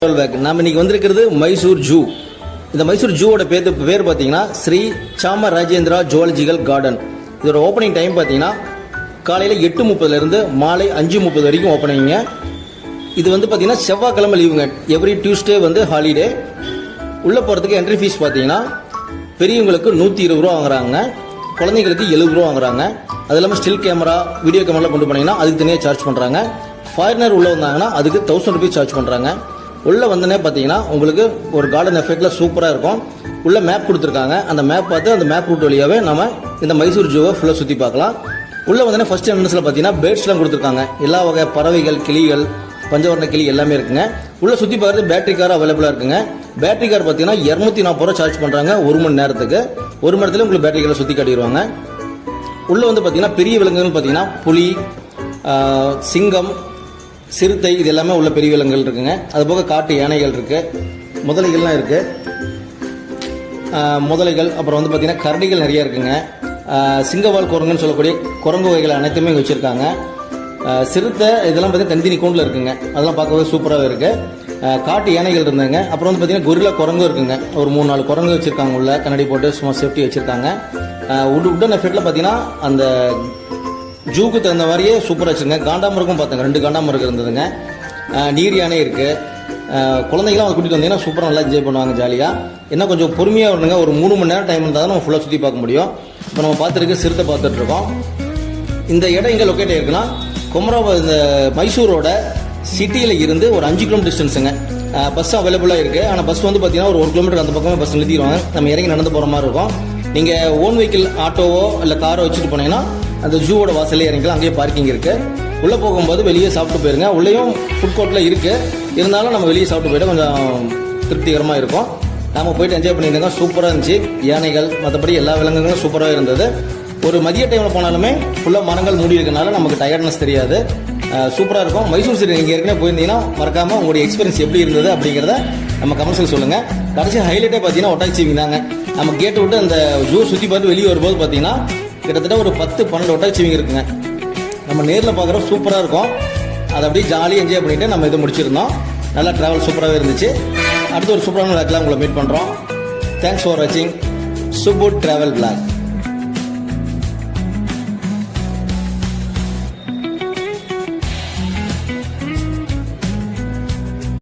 நாம இன்னைக்கு வந்திருக்கிறது மைசூர் ஜூ. இந்த மைசூர் ஜூவோட பேர் பார்த்தீங்கன்னா ஸ்ரீ சாம ராஜேந்திரா ஜுவாலஜிக்கல் கார்டன். இதோட ஓப்பனிங் டைம் பார்த்தீங்கன்னா காலையில் 8:30 மாலை 5:30 வரைக்கும் ஓப்பனிங்க. இது வந்து பார்த்தீங்கன்னா செவ்வாய்க்கிழமை லீவுங்க. எவ்ரி டியூஸ்டே வந்து ஹாலிடே. உள்ளே போகிறதுக்கு என்ட்ரி ஃபீஸ் பார்த்தீங்கன்னா பெரியவங்களுக்கு 120 ரூபா வாங்குறாங்க, குழந்தைங்களுக்கு 70 ரூபா வாங்குறாங்க. அது இல்லாமல் ஸ்டில் கேமரா, வீடியோ கேமரா கொண்டு போனீங்கன்னா அதுக்கு தனியாக சார்ஜ் பண்ணுறாங்க. ஃபாரினர் உள்ளே வந்தாங்கன்னா அதுக்கு 1000 ரூபீஸ் சார்ஜ் பண்ணுறாங்க. உள்ளே வந்தனே பார்த்தீங்கன்னா உங்களுக்கு ஒரு கார்டன் எஃபெக்டில் சூப்பராக இருக்கும். உள்ளே மேப் கொடுத்துருக்காங்க. அந்த மேப் பார்த்து அந்த மேப் ரூட் வழியாகவே நம்ம இந்த மைசூர் ஜூவை ஃபுல்லாக சுற்றி பார்க்கலாம். உள்ளே வந்தனே ஃபர்ஸ்ட் என்ட்ரன்ஸில் பார்த்தீங்கன்னா பேர்ட்ஸ்லாம் கொடுத்துருக்காங்க. எல்லா வகை பறவைகள், கிளிகள், பஞ்சவர்ண கிளி எல்லாமே இருக்குங்க. உள்ளே சுற்றி பார்க்குறது பேட்டரி கார் அவைலபிளாக இருக்குங்க. பேட்டரி கார் பார்த்தீங்கன்னா 240 ரூபா சார்ஜ் பண்ணுறாங்க 1 மணி நேரத்துக்கு. 1 மணி நேரத்தில் உங்களுக்கு பேட்டரி காரை சுற்றி காட்டிடுவாங்க. உள்ளே வந்து பார்த்தீங்கன்னா பெரிய விலங்குகள் பார்த்தீங்கன்னா புலி, சிங்கம், சிறுத்தை, இது எல்லாமே உள்ள பெரிய விலங்குகள் இருக்குங்க. அது போக காட்டு யானைகள் இருக்கு, முதலைகள்லாம் இருக்கு. முதலைகள் அப்புறம் வந்து பார்த்தீங்கன்னா கரடிகள் நிறைய இருக்குங்க. சிங்கவால் குரங்குன்னு சொல்லக்கூடிய குரங்கு வகைகள் அனைத்துமே இங்கே வச்சிருக்காங்க. சிறுத்தை இதெல்லாம் பார்த்தீங்கன்னா தனித்தனி கூண்டில் இருக்குங்க. அதெல்லாம் பார்க்கவே சூப்பராகவே இருக்கு. காட்டு யானைகள் இருந்தாங்க. அப்புறம் வந்து பார்த்தீங்கன்னா கொரில்லா குரங்கும் இருக்குங்க. ஒரு 3-4 குரங்கு வச்சிருக்காங்க. உள்ள கண்ணாடி போட்டு சும்மா சேஃப்டி வச்சிருக்காங்க. உடன் எஃபெக்ட்ல பார்த்தீங்கன்னா அந்த ஜூக்கு தகுந்த மாதிரியே சூப்பராக வச்சுருங்க. காண்டாமருக்கும் பார்த்தாங்க, 2 காண்டாமருக்கு இருந்ததுங்க. நீர் யானை இருக்குது. குழந்தைங்களாம் அதை கூட்டிகிட்டு வந்தீங்கன்னா சூப்பராக நல்லா என்ஜாய் பண்ணுவாங்க ஜாலியாக. என்ன கொஞ்சம் பொறுமையாக வரணுங்க. ஒரு 3 மணி நேரம் டைம் இருந்தால் தான் நம்ம ஃபுல்லாக சுற்றி பார்க்க முடியும். இப்போ நம்ம பார்த்துருக்கு சிறுத்தை பார்த்துட்ருக்கோம். இந்த இடம் எங்கே லொக்கேட் ஆகிருக்குன்னா குமராபாத், இந்த மைசூரோட சிட்டியில் இருந்து ஒரு 5 கிலோமீட்டர் டிஸ்டன்ஸுங்க. பஸ் அவைலபிளாக இருக்குது. ஆனால் பஸ் வந்து பார்த்தீங்கன்னா ஒரு 1 கிலோமீட்டர் அந்த பக்கமே பஸ் நிறுத்திடுவாங்க. நம்ம இறங்கி நடந்து போகிற மாதிரி இருக்கும். நீங்கள் ஓன் வெஹிக்கிள் ஆட்டோவோ இல்லை காரோ வச்சுட்டு போனீங்கன்னா அந்த ஜூவோட வாசலே இறங்கிக்கலாம். அங்கேயே பார்க்கிங் இருக்குது. உள்ளே போகும்போது வெளியே சாப்பிட்டு போயிருங்க. உள்ளேயும் ஃபுட் கோர்ட்டில் இருக்குது. இருந்தாலும் நம்ம வெளியே சாப்பிட்டு போயிட்டு கொஞ்சம் திருப்திகரமாக இருக்கும். நம்ம போயிட்டு என்ஜாய் பண்ணியிருந்தோங்க. சூப்பராக இருந்துச்சு. யானைகள் மற்றபடி எல்லா விலங்குகளும் சூப்பராக இருந்தது. ஒரு மதிய டைமில் போனாலுமே ஃபுல்லாக மரங்கள் மூடி இருக்கனால நமக்கு டயர்ட்னஸ் தெரியாது. சூப்பராக இருக்கும். மைசூர் சிட்டி நீங்கள் ஏற்கனவே போயிருந்தீங்கன்னா மறக்காமல் உங்களுடைய எக்ஸ்பீரியன்ஸ் எப்படி இருந்தது அப்படிங்கிறத நம்ம கமெண்ட்ஸில் சொல்லுங்கள். கடைசி ஹைலைட்டே பார்த்தீங்கன்னா ஒட்டாச்சிவிங் தாங்க. நம்ம கேட்டு விட்டு அந்த ஜூ சுற்றி பார்த்து வெளியே வரும்போது பார்த்தீங்கன்னா கிட்டத்தட்ட ஒரு 10-12 ஒட்டாச்சிவிங் இருக்குங்க. நம்ம நேரில் பார்க்குற சூப்பராக இருக்கும். அதை அப்படியே ஜாலியாக என்ஜாய் பண்ணிவிட்டு நம்ம இதை முடிச்சிருந்தோம். நல்லா ட்ராவல் சூப்பராகவே இருந்துச்சு. அடுத்து ஒரு சூப்பரான விளாக்லாம் உங்களை மீட் பண்ணுறோம். தேங்க்ஸ் ஃபார் வாட்சிங் சுப்பு ட்ராவல் விளாக்.